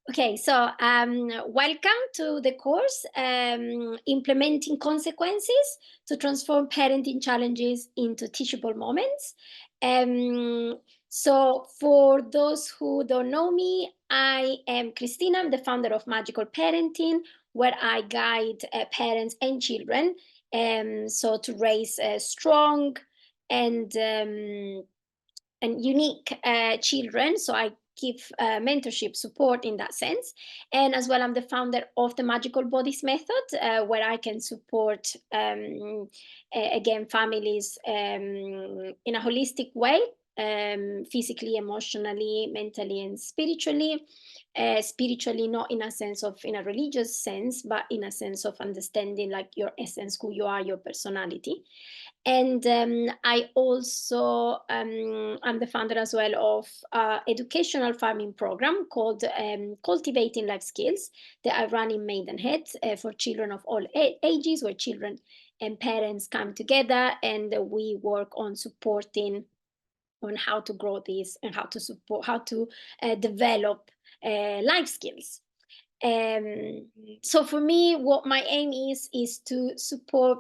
Okay, so welcome to the course Implementing Consequences to Transform Parenting Challenges into Teachable Moments. So, for those who don't know me, I am Christina. I'm the founder of Magical Parenting, where I guide parents and children so to raise strong and unique children. So I give mentorship support in that sense. And as well, I'm the founder of the Magical Bodies Method, where I can support, again, families in a holistic way. Physically, emotionally, mentally, and spiritually. Spiritually, not in a sense of in a religious sense, but in a sense of understanding like your essence, who you are, your personality. And I also I'm the founder as well of educational farming program called Cultivating Life Skills that I run in Maidenhead for children of all ages, where children and parents come together and we work on supporting on how to grow this and how to develop life skills. So for me, what my aim is to support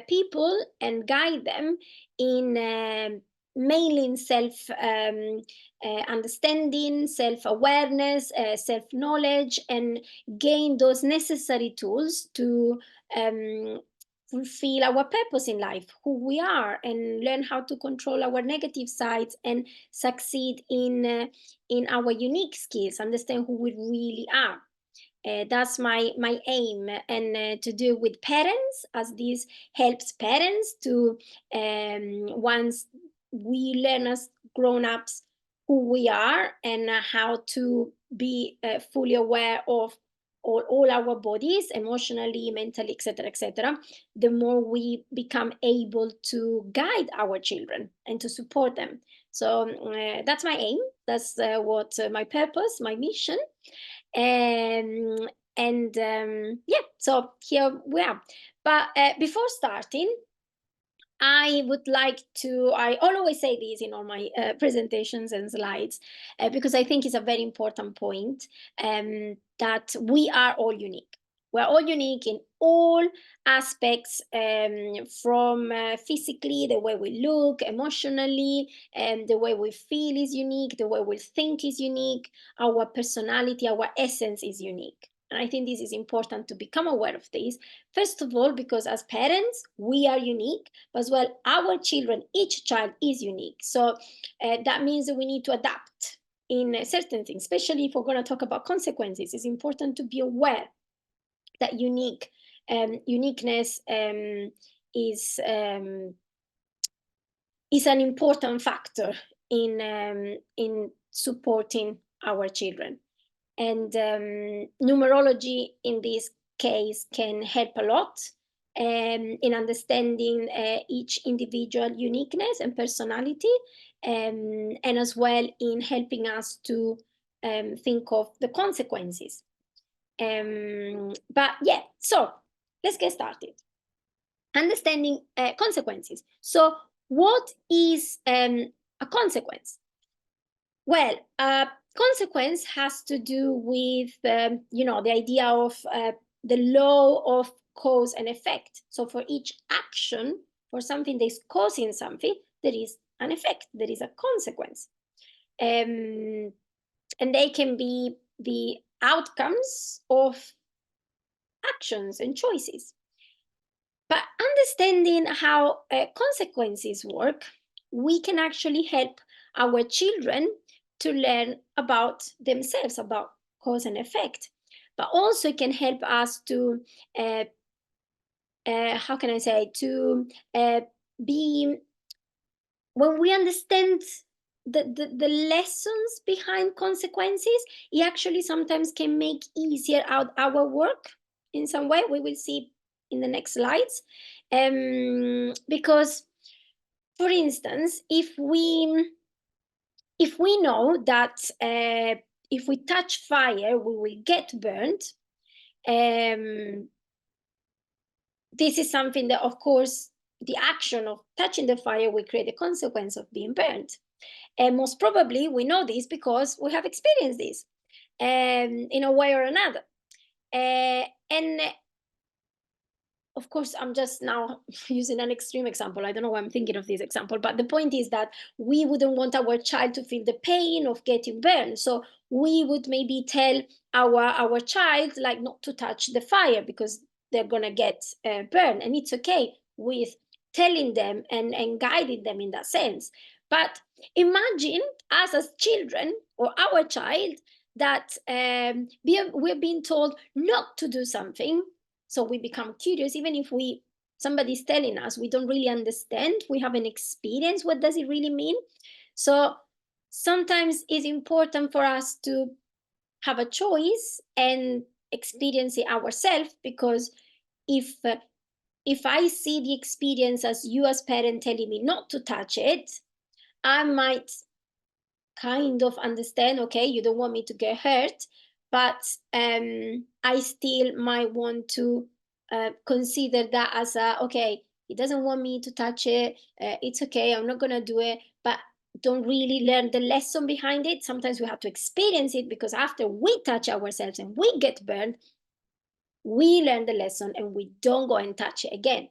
people and guide them in mainly in self understanding, self awareness, self knowledge, and gain those necessary tools to um, fulfill our purpose in life, who we are, and learn how to control our negative sides and succeed in our unique skills, understand who we really are. That's my aim, and to do with parents, as this helps parents to once we learn as grown-ups who we are and how to be fully aware of all our bodies, emotionally, mentally, etc., the more we become able to guide our children and to support them. So that's my aim. That's what my purpose, my mission. Yeah, so here we are. But before starting, I would like to, I always say this in all my presentations and slides, because I think it's a very important point, that we are all unique. We're all unique in all aspects, from physically, the way we look, emotionally, and the way we feel is unique, the way we think is unique, our personality, our essence is unique. And I think this is important to become aware of this. First of all, because as parents, we are unique, but as well, our children, each child is unique. So that means that we need to adapt in certain things, especially if we're going to talk about consequences. It's important to be aware that uniqueness is an important factor in supporting our children. And numerology in this case can help a lot in understanding each individual uniqueness and personality, and as well in helping us to think of the consequences. But yeah, so let's get started. Understanding consequences. So what is a consequence? Well, consequence has to do with, the idea of the law of cause and effect. So for each action, for something that is causing something, there is an effect, there is a consequence. And they can be the outcomes of actions and choices. But understanding how consequences work, we can actually help our children to learn about themselves, about cause and effect. But also it can help us to, how can I say, to be, when we understand the lessons behind consequences, it actually sometimes can make easier out our work in some way. We will see in the next slides. Because, for instance, if we know that if we touch fire, we will get burned. This is something that, of course, the action of touching the fire will create the consequence of being burned. And most probably we know this because we have experienced this. in a way or another. And of course, I'm just now using an extreme example. I don't know why I'm thinking of this example, but the point is that we wouldn't want our child to feel the pain of getting burned. So we would maybe tell our child like not to touch the fire because they're gonna get burned, and it's okay with telling them and guiding them in that sense. But imagine us as children or our child that we're being told not to do something, so we become curious even if somebody's telling us, we don't really understand, we haven't experienced what does it really mean. So sometimes it's important for us to have a choice and experience it ourselves, because if uh, if I see the experience as you as parent telling me not to touch it, I might kind of understand, okay, you don't want me to get hurt, but I still might want to consider that as a, okay, he doesn't want me to touch it, it's okay, I'm not gonna do it, but don't really learn the lesson behind it. Sometimes we have to experience it, because after we touch ourselves and we get burned, we learn the lesson and we don't go and touch it again.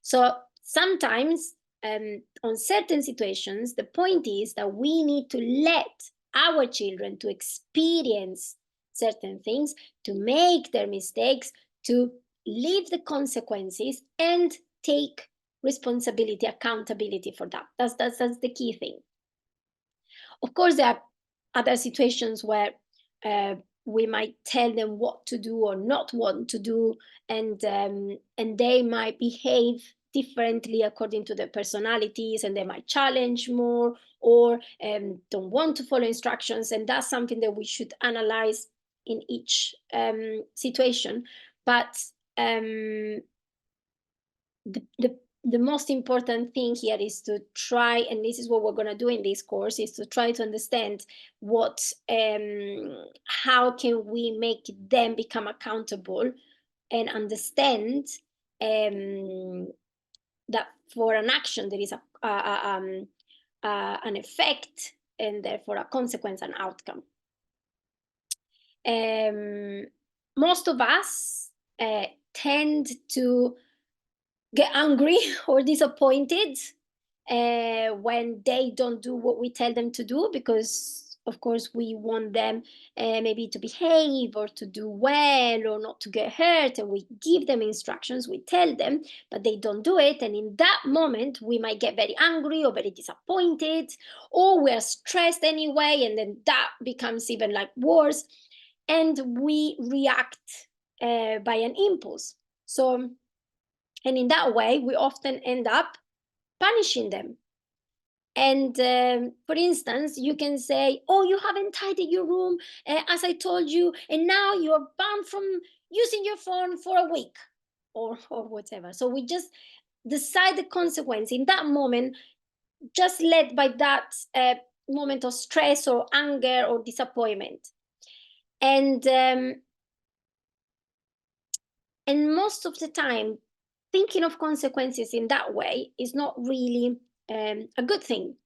So sometimes, on certain situations, the point is that we need to let our children to experience certain things, to make their mistakes, to live the consequences, and take responsibility, accountability for that. That's the key thing. Of course, there are other situations where we might tell them what to do or not what to do, and they might behave differently according to their personalities, and they might challenge more or don't want to follow instructions, and that's something that we should analyze in each situation. But um, the most important thing here is to try, and this is what we're going to do in this course, is to try to understand what how can we make them become accountable and understand that for an action there is an effect, and therefore a consequence, an outcome. Most of us tend to get angry or disappointed when they don't do what we tell them to do, because of course we want them maybe to behave or to do well or not to get hurt, and we give them instructions, we tell them, but they don't do it, and in that moment we might get very angry or very disappointed, or we're stressed anyway, and then that becomes even like worse, and we react by an impulse. So, and in that way, we often end up punishing them. And for instance, you can say, oh, you haven't tidied your room as I told you, and now you're banned from using your phone for a week, or whatever. So we just decide the consequence in that moment, just led by that moment of stress or anger or disappointment. And most of the time, thinking of consequences in that way is not really a good thing,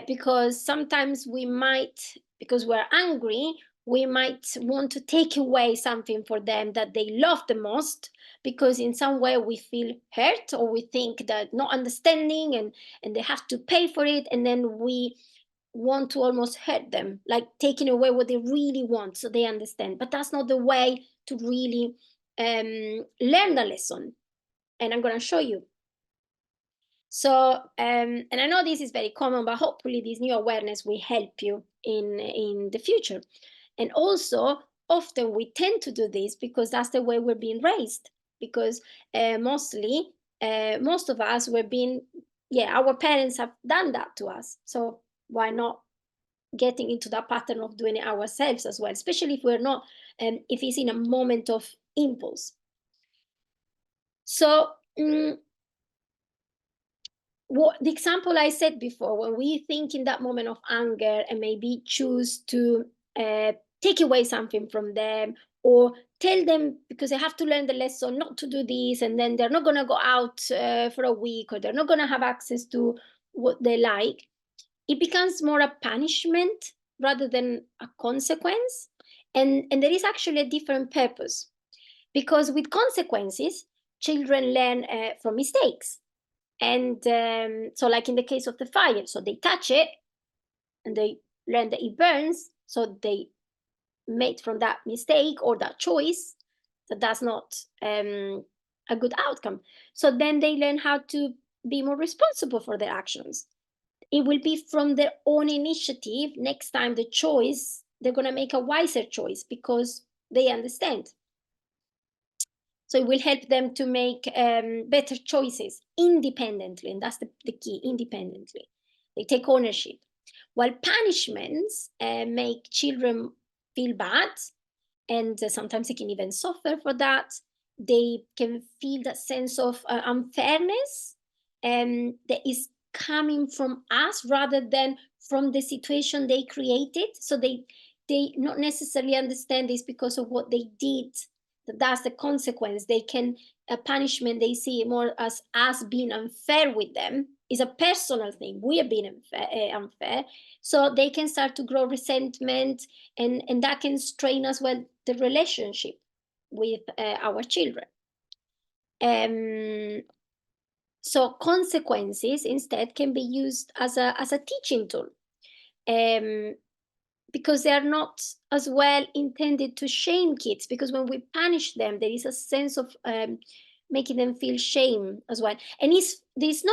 because sometimes we might, because we're angry, we might want to take away something for them that they love the most, because in some way we feel hurt, or we think that not understanding, and they have to pay for it, and then we want to almost hurt them, like taking away what they really want so they understand. But that's not the way to really learn the lesson, and I'm going to show you. So, and I know this is very common, but hopefully this new awareness will help you in the future. And also, often we tend to do this because that's the way we're being raised. Because mostly, most of us were being, yeah, our parents have done that to us. So why not getting into that pattern of doing it ourselves as well? Especially if we're not, if it's in a moment of impulse. So. What the example I said before, when we think in that moment of anger and maybe choose to take away something from them, or tell them, because they have to learn the lesson not to do this, and then they're not going to go out for a week, or they're not going to have access to what they like, it becomes more a punishment rather than a consequence. And there is actually a different purpose, because with consequences, children learn from mistakes. And so like in the case of the fire, so they touch it and they learn that it burns, so they made from that mistake or that choice that that's not a good outcome. So then they learn how to be more responsible for their actions. It will be from their own initiative. Next time the choice, they're going to make a wiser choice because they understand. So it will help them to make better choices independently, and that's the key, independently. They take ownership. While punishments make children feel bad, and sometimes they can even suffer for that. They can feel that sense of unfairness that is coming from us rather than from the situation they created. So they not necessarily understand this because of what they did. That's the consequence. They can a punishment they see more as us being unfair with them is a personal thing. We are being unfair, so they can start to grow resentment, and that can strain as well the relationship with our children. So consequences instead can be used as a teaching tool, because they are not as well intended to shame kids, because when we punish them there is a sense of making them feel shame as well. And there's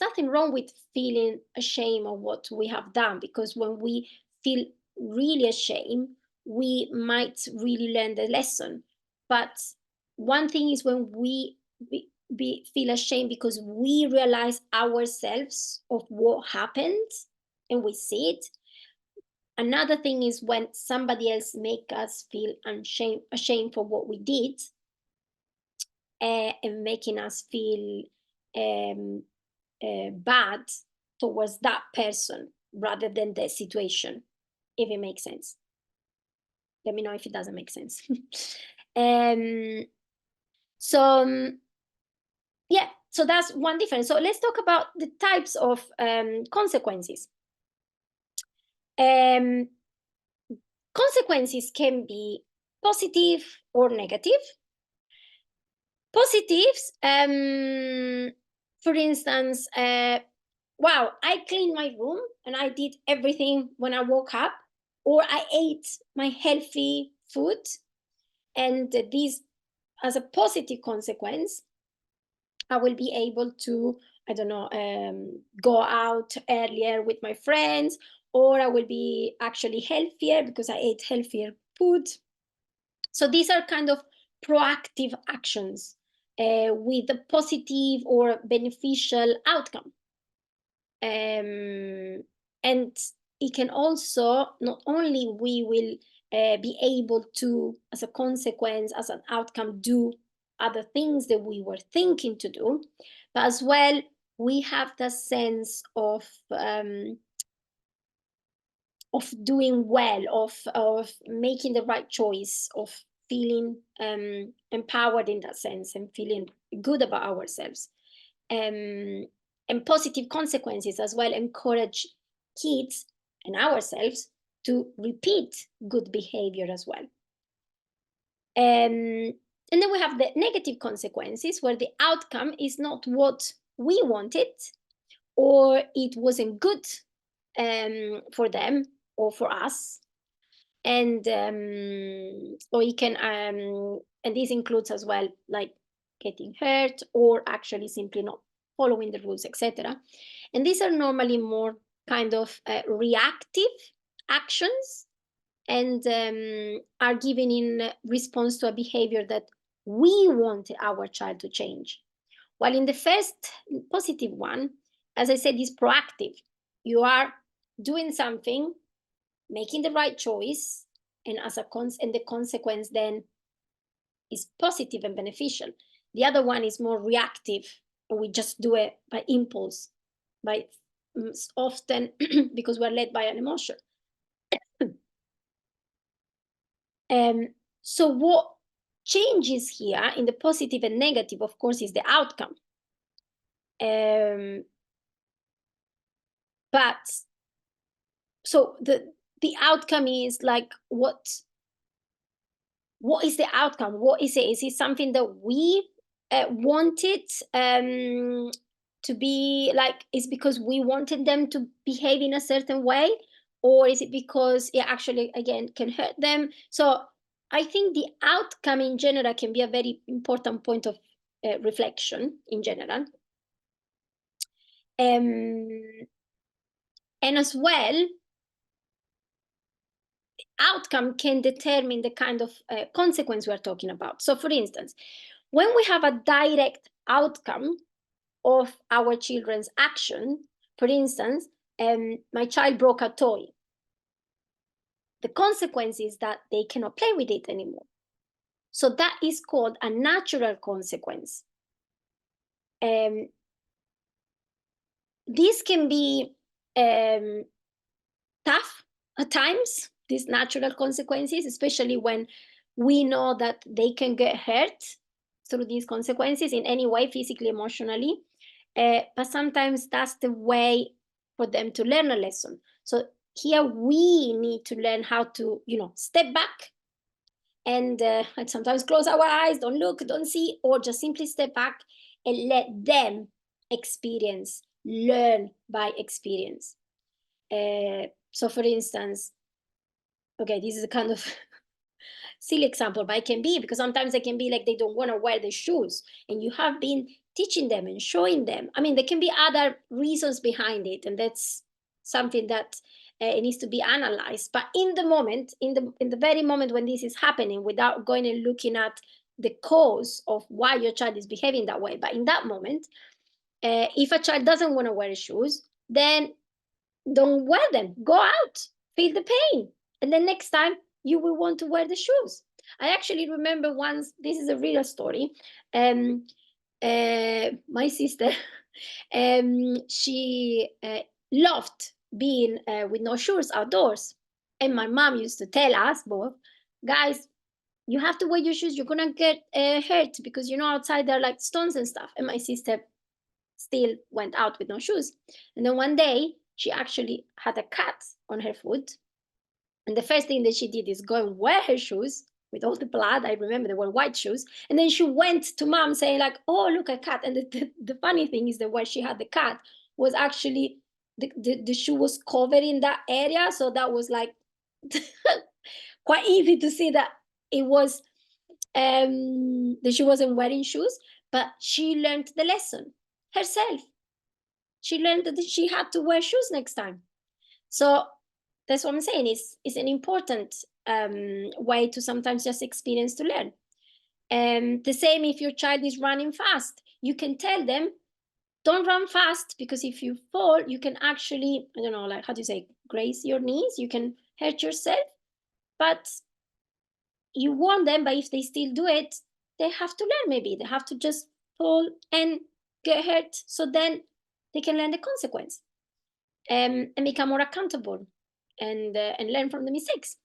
nothing wrong with feeling ashamed of what we have done, because when we feel really ashamed we might really learn the lesson. But one thing is when we feel ashamed because we realize ourselves of what happened and we see it. Another thing is when somebody else make us feel ashamed for what we did, and making us feel bad towards that person rather than the situation, if it makes sense. Let me know if it doesn't make sense. um, so yeah, so that's one difference. So let's talk about the types of consequences. Consequences can be positive or negative. Positives, for instance, wow, I cleaned my room and I did everything when I woke up, or I ate my healthy food, and this, as a positive consequence, I will be able to, I don't know, go out earlier with my friends, or I will be actually healthier because I ate healthier food. So these are kind of proactive actions with a positive or beneficial outcome. And it can also, not only we will be able to, as a consequence, as an outcome, do other things that we were thinking to do, but as well, we have the sense of doing well, of making the right choice, of feeling empowered in that sense and feeling good about ourselves. And positive consequences as well encourage kids and ourselves to repeat good behavior as well. And then we have the negative consequences, where the outcome is not what we wanted, or it wasn't good for them or for us. And or you can and this includes as well like getting hurt, or actually simply not following the rules, etc. And these are normally more kind of reactive actions, and are given in response to a behavior that we want our child to change. While in the first positive one, as I said, is proactive. You are doing something, making the right choice, and and the consequence then is positive and beneficial. The other one is more reactive, and we just do it by impulse, by often because we're led by an emotion. So what changes here in the positive and negative, of course, is the outcome. But so the outcome is like, what is the outcome? What is it? Is it something that we wanted to be like, is because we wanted them to behave in a certain way, or is it because it actually again can hurt them? So I think the outcome in general can be a very important point of reflection in general. And as well, outcome can determine the kind of consequence we're talking about. So for instance, when we have a direct outcome of our children's action, for instance, my child broke a toy, the consequence is that they cannot play with it anymore. So that is called a natural consequence. This can be tough at times, these natural consequences, especially when we know that they can get hurt through these consequences in any way, physically, emotionally. But sometimes that's the way for them to learn a lesson. So here we need to learn how to, step back and sometimes close our eyes, don't look, don't see, or just simply step back and let them experience, learn by experience. So for instance, okay, this is a kind of silly example, but it can be, because sometimes it can be like they don't want to wear the shoes and you have been teaching them and showing them. I mean, there can be other reasons behind it, and that's something that it needs to be analyzed. But in the moment, in the very moment when this is happening, without going and looking at the cause of why your child is behaving that way, but in that moment, if a child doesn't want to wear shoes, then don't wear them. Go out, feel the pain, and then next time you will want to wear the shoes. I actually remember once, this is a real story. My sister, she loved being with no shoes outdoors. And my mom used to tell us both, guys, you have to wear your shoes. You're going to get hurt because, outside there are like stones and stuff. And my sister still went out with no shoes. And then one day, she actually had a cut on her foot. And the first thing that she did is go and wear her shoes with all the blood. I remember they were white shoes. And then she went to mom saying like, oh, look, a cut. And the funny thing is that where she had the cut was actually, the shoe was covered in that area. So that was like quite easy to see that it was, that she wasn't wearing shoes, but she learned the lesson herself. She learned that she had to wear shoes next time. So that's what I'm saying. It's an important way to sometimes just experience to learn. The same if your child is running fast. You can tell them, don't run fast, because if you fall, you can actually, I don't know, like, how do you say, graze your knees. You can hurt yourself. But you warn them, but if they still do it, they have to learn. Maybe they have to just fall and get hurt, so then they can learn the consequence, and become more accountable, and learn from the mistakes.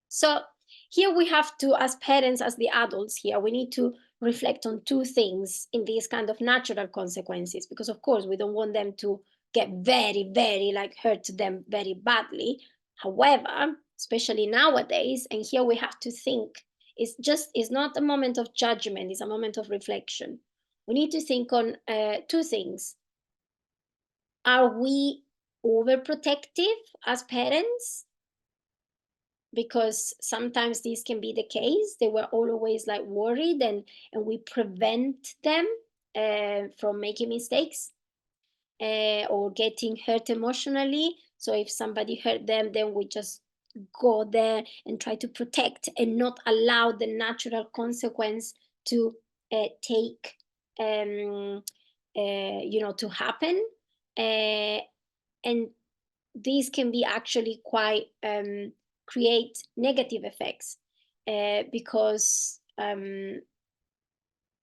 So here we have to, as parents, as the adults here, we need to reflect on two things in these kind of natural consequences, because of course we don't want them to get very, very like hurt them very badly. However, especially nowadays, and here we have to think, it's not a moment of judgment, it's a moment of reflection. We need to think on two things. Are we overprotective as parents? Because sometimes this can be the case. They were always like worried, and we prevent them from making mistakes or getting hurt emotionally. So if somebody hurt them, then we just go there and try to protect and not allow the natural consequence to take to happen. And these can be actually quite create negative effects because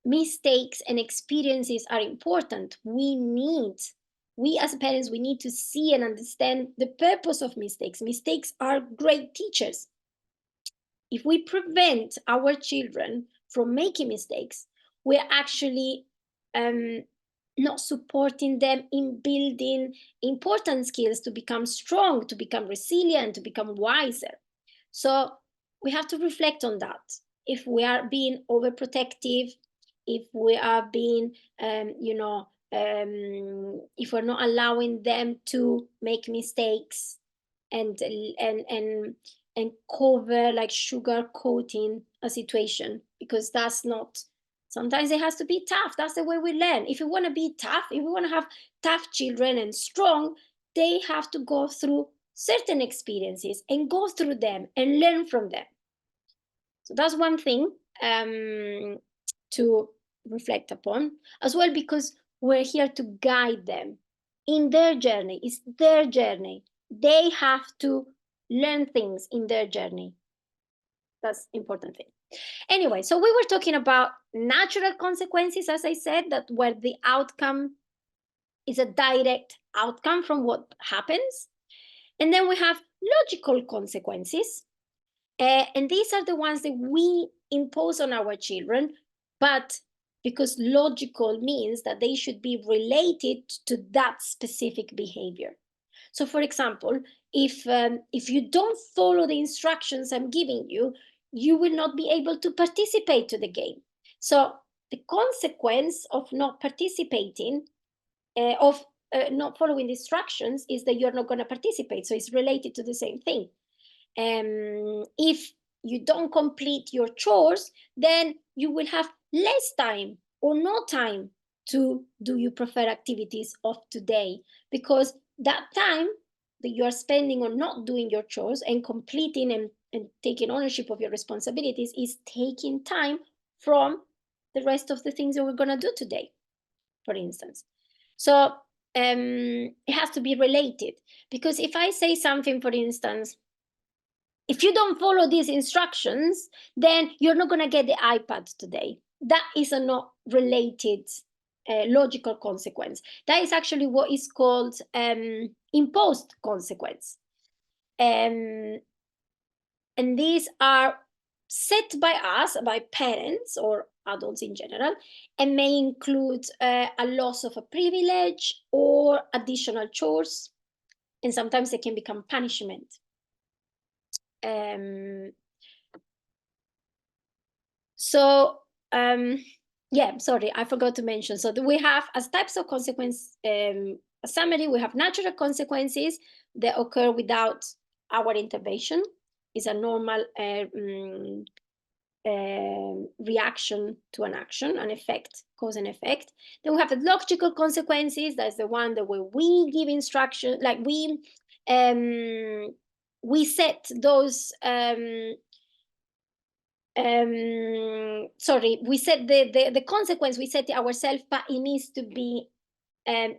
mistakes and experiences are important. We as parents, we need to see and understand the purpose of mistakes. Mistakes are great teachers. If we prevent our children from making mistakes, we're actually not supporting them in building important skills to become strong, to become resilient, to become wiser. So we have to reflect on that. If we are being overprotective, if we are being, if we're not allowing them to make mistakes and and and and cover, like sugar coating a situation, because that's not. Sometimes it has to be tough. That's the way we learn. If you want to be tough, if we want to have tough children and strong, they have to go through certain experiences and go through them and learn from them. So that's one thing to reflect upon as well, because we're here to guide them in their journey. It's their journey. They have to learn things in their journey. That's important thing. Anyway, so we were talking about natural consequences, as I said, that where the outcome is a direct outcome from what happens. And then we have logical consequences. And these are the ones that we impose on our children, but because logical means that they should be related to that specific behavior. So, for example, if you don't follow the instructions I'm giving you, you will not be able to participate to the game. So, the consequence of not participating, of not following the instructions, is that you're not going to participate. So, it's related to the same thing. If you don't complete your chores, then you will have less time or no time to do your preferred activities of today, because that time that you are spending on not doing your chores and completing and taking ownership of your responsibilities is taking time from the rest of the things that we're going to do today, for instance. So it has to be related, because if I say something, for instance, if you don't follow these instructions, then you're not going to get the iPad today. That is a not related logical consequence. That is actually what is called imposed consequence. And these are set by us, by parents or adults in general, and may include a loss of a privilege or additional chores. And sometimes they can become punishment. So yeah, sorry, I forgot to mention. So we have, as types of consequence, a summary. We have natural consequences that occur without our intervention. Is a normal reaction to an action, an effect, cause and effect. Then we have the logical consequences. That's the one that where we give instruction, like we set those sorry, we set the consequence, we set it ourselves, but it needs to be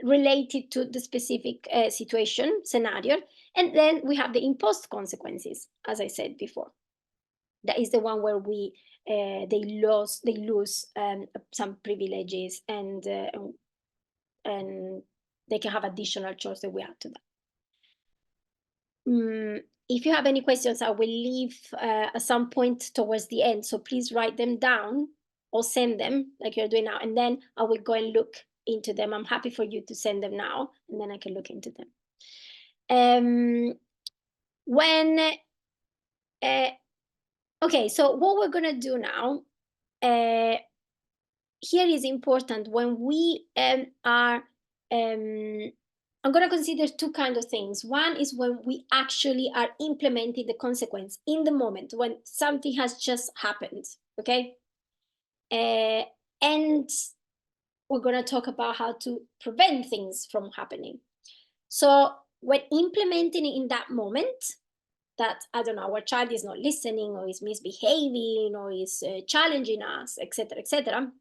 related to the specific situation, scenario. And then we have the imposed consequences, as I said before. That is the one where we they lose some privileges, and they can have additional chores that we add to that. If you have any questions, I will leave at some point towards the end. So please write them down or send them like you're doing now. And then I will go and look into them. I'm happy for you to send them now, and then I can look into them. Okay, so what we're going to do now, here is important when we are I'm going to consider two kinds of things. One is when we actually are implementing the consequence in the moment, when something has just happened, okay? And we're going to talk about how to prevent things from happening. So when implementing it in that moment, that, I don't know, our child is not listening or is misbehaving or is challenging us, etc.,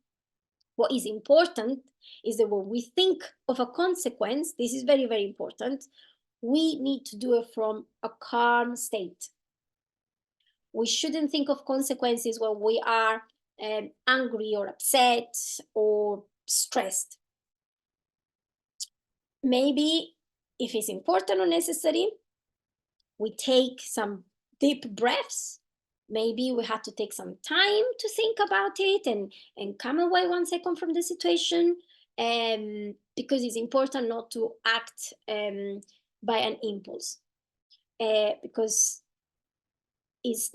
what is important is that when we think of a consequence, this is very, very important, we need to do it from a calm state. We shouldn't think of consequences when we are angry or upset or stressed. Maybe if it's important or necessary, we take some deep breaths. Maybe we have to take some time to think about it and come away 1 second from the situation. because it's important not to act by an impulse, because is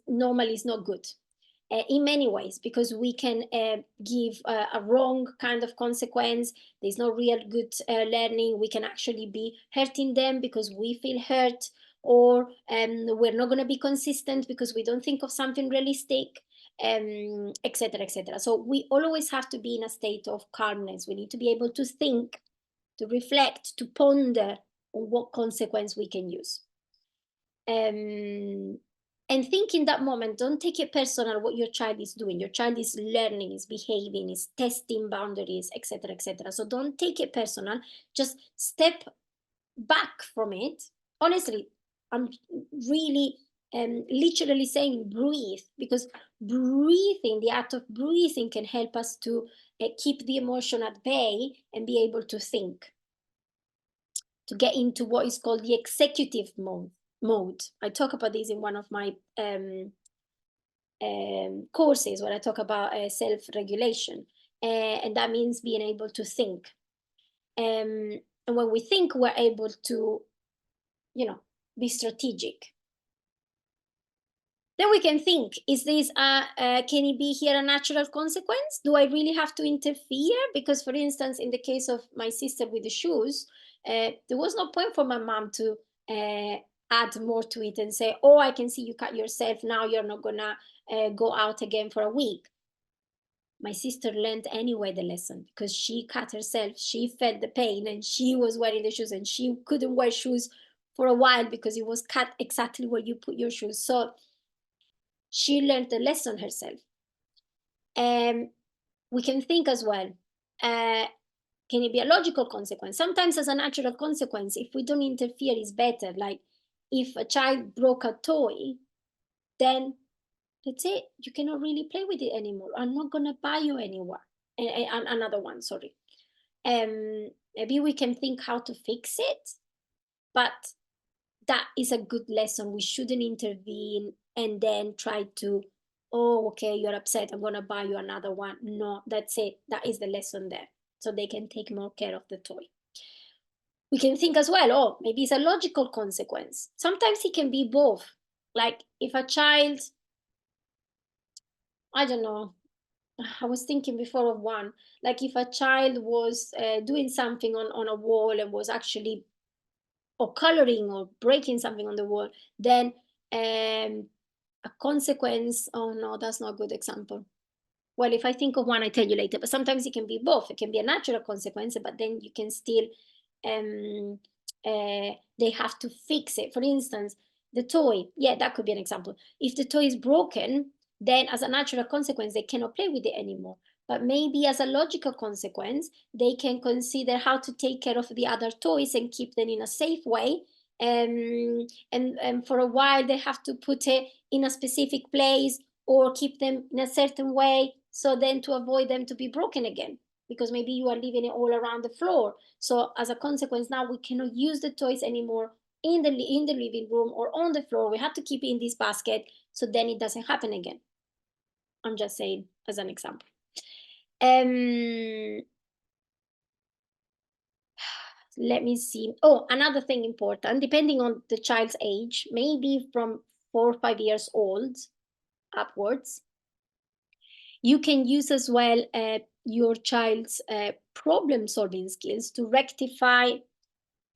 normally is not good in many ways, because we can give a wrong kind of consequence. There's no real good learning. We can actually be hurting them because we feel hurt, or we're not going to be consistent because we don't think of something realistic, etc., etc. So we always have to be in a state of calmness. We need to be able to think, to reflect, to ponder on what consequence we can use. And think in that moment, don't take it personal what your child is doing. Your child is learning, is behaving, is testing boundaries, etc., etc. So don't take it personal. Just step back from it. Honestly, I'm really literally saying breathe, because breathing, the act of breathing, can help us to keep the emotion at bay and be able to think, to get into what is called the executive mode. I talk about this in one of my courses where I talk about self-regulation, and that means being able to think. And when we think, we're able to, be strategic. Then we can think: is this can it be here a natural consequence? Do I really have to interfere? Because, for instance, in the case of my sister with the shoes, there was no point for my mom to add more to it and say, oh, I can see you cut yourself, now you're not gonna go out again for a week. My sister learned anyway the lesson, because she cut herself, she felt the pain, and she was wearing the shoes, and she couldn't wear shoes for a while because it was cut exactly where you put your shoes. So she learned the lesson herself. We can think as well. Can it be a logical consequence? Sometimes, as a natural consequence, if we don't interfere, is better. Like, if a child broke a toy, then that's it. You cannot really play with it anymore. I'm not gonna buy you another one. Sorry. Maybe we can think how to fix it, but that is a good lesson. We shouldn't intervene and then try to, oh, okay, you're upset, I'm gonna buy you another one. No, that's it. That is the lesson there. So they can take more care of the toy. We can think as well, oh, maybe it's a logical consequence. Sometimes it can be both. Like, if a child, I don't know, I was thinking before of one, like if a child was doing something on a wall and was actually, or coloring or breaking something on the wall, then a consequence, oh no, that's not a good example. Well, if I think of one, I tell you later, but sometimes it can be both. It can be a natural consequence, but then you can still, um, they have to fix it. For instance, the toy, yeah, that could be an example. If the toy is broken, then as a natural consequence, they cannot play with it anymore. But maybe as a logical consequence, they can consider how to take care of the other toys and keep them in a safe way. And for a while, they have to put it in a specific place or keep them in a certain way, so then to avoid them to be broken again, because maybe you are leaving it all around the floor. So as a consequence, now we cannot use the toys anymore in the living room or on the floor. We have to keep it in this basket, so then it doesn't happen again. I'm just saying as an example. Let me see. Oh, another thing important, depending on the child's age, maybe from 4 or 5 years old upwards, you can use as well your child's problem solving skills to rectify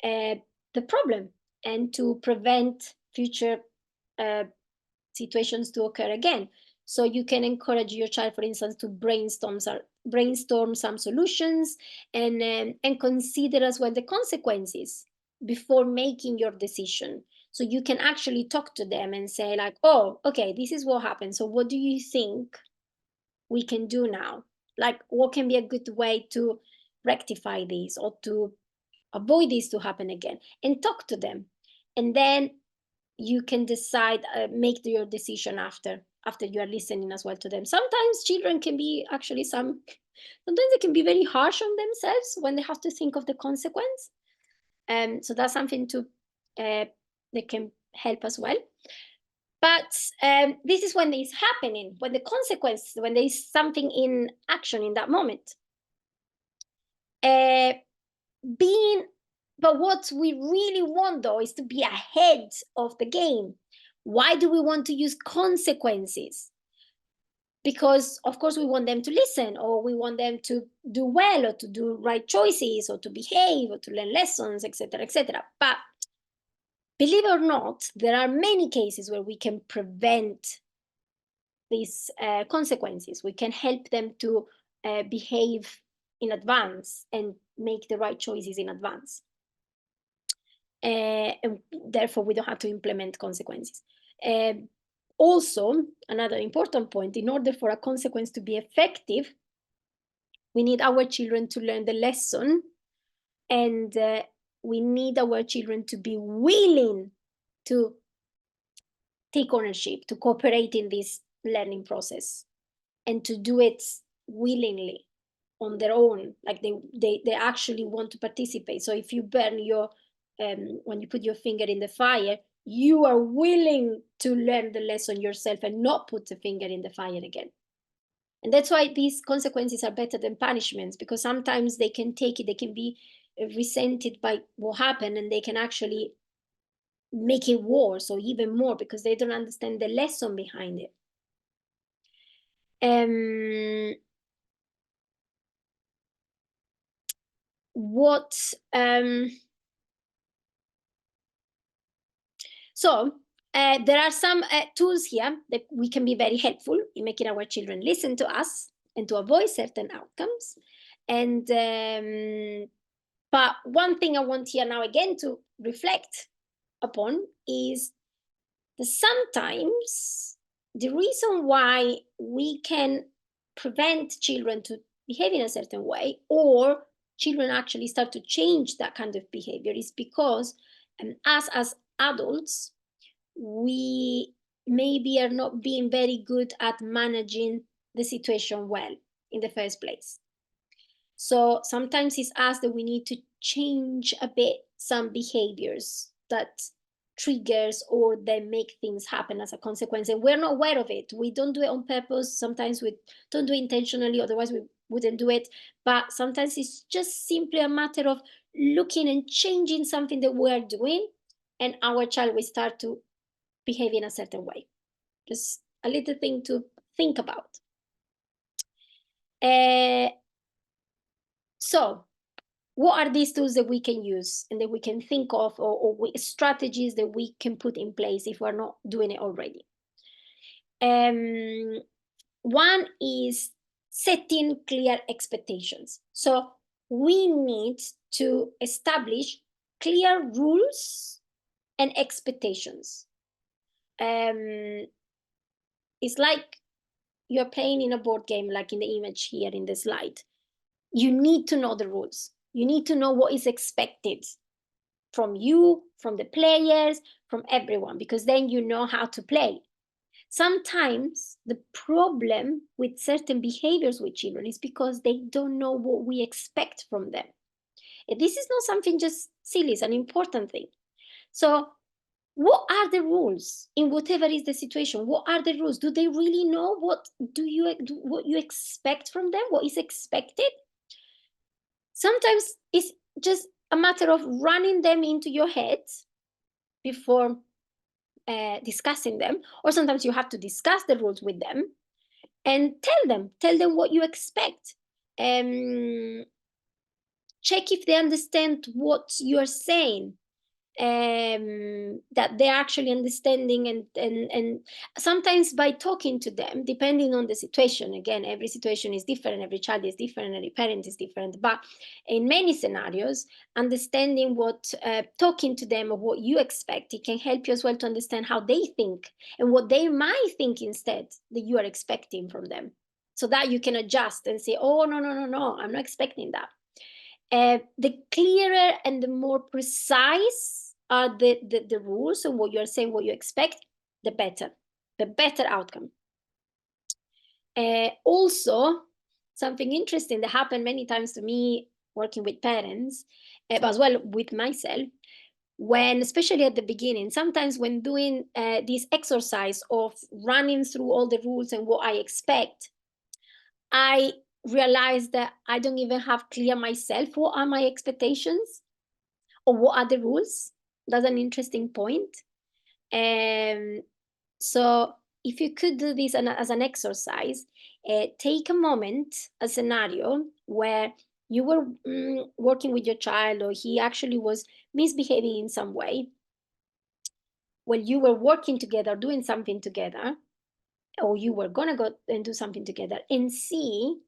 the problem and to prevent future situations to occur again. So you can encourage your child, for instance, to brainstorm some solutions, and consider as well the consequences before making your decision. So you can actually talk to them and say, like, oh, okay, this is what happened. So what do you think we can do now? Like, what can be a good way to rectify this or to avoid this to happen again? And talk to them. And then you can decide, make your decision after you are listening as well to them. Sometimes children can be actually sometimes they can be very harsh on themselves when they have to think of the consequence. So that's something to that can help as well. But this is when it's happening, when the consequence, when there is something in action in that moment. But what we really want, though, is to be ahead of the game. Why do we want to use consequences? Because, of course, we want them to listen, or we want them to do well, or to do right choices, or to behave, or to learn lessons, etc., etc. But believe it or not, there are many cases where we can prevent these consequences. We can help them to behave in advance and make the right choices in advance. And therefore, we don't have to implement consequences. Also, another important point, in order for a consequence to be effective, we need our children to learn the lesson, and we need our children to be willing to take ownership, to cooperate in this learning process, and to do it willingly on their own, like they actually want to participate. So if you burn your when you put your finger in the fire, you are willing to learn the lesson yourself and not put the finger in the fire again. And that's why these consequences are better than punishments, because sometimes they can take it, they can be resented by what happened, and they can actually make it worse or even more because they don't understand the lesson behind it. So there are some tools here that we can be very helpful in making our children listen to us and to avoid certain outcomes. And but one thing I want here now again to reflect upon is that sometimes the reason why we can prevent children to behave in a certain way, or children actually start to change that kind of behavior, is because us as adults, we maybe are not being very good at managing the situation well in the first place. So sometimes it's us that we need to change a bit some behaviors that triggers or that make things happen as a consequence, and we're not aware of it. We don't do it on purpose. Sometimes we don't do it intentionally, otherwise we wouldn't do it. But sometimes it's just simply a matter of looking and changing something that we're doing, and our child will start to behave in a certain way. Just a little thing to think about. So what are these tools that we can use and that we can think of, or strategies that we can put in place if we're not doing it already? One is setting clear expectations. So we need to establish clear rules and expectations. It's like you're playing in a board game, like in the image here in the slide. You need to know the rules. You need to know what is expected from you, from the players, from everyone, because then you know how to play. Sometimes the problem with certain behaviors with children is because they don't know what we expect from them. And this is not something just silly, it's an important thing. So what are the rules in whatever is the situation? What are the rules? Do they really know what you expect from them? What is expected? Sometimes it's just a matter of running them into your head before discussing them, or sometimes you have to discuss the rules with them and tell them what you expect. Check if they understand what you are saying, that they're actually understanding, and sometimes by talking to them, depending on the situation, again, every situation is different, every child is different, every parent is different, but in many scenarios, understanding what talking to them of what you expect, it can help you as well to understand how they think and what they might think instead that you are expecting from them, so that you can adjust and say, oh, no, I'm not expecting that. The clearer and the more precise are the rules and what you're saying, what you expect, the better outcome. Also, something interesting that happened many times to me working with parents, but as well with myself, when, especially at the beginning, sometimes when doing this exercise of running through all the rules and what I expect, I realize that I don't even have clear myself what are my expectations or what are the rules. That's an interesting point. So if you could do this as an exercise, take a moment, a scenario where you were working with your child, or he actually was misbehaving in some way, when you were working together, doing something together, or you were gonna go and do something together, and see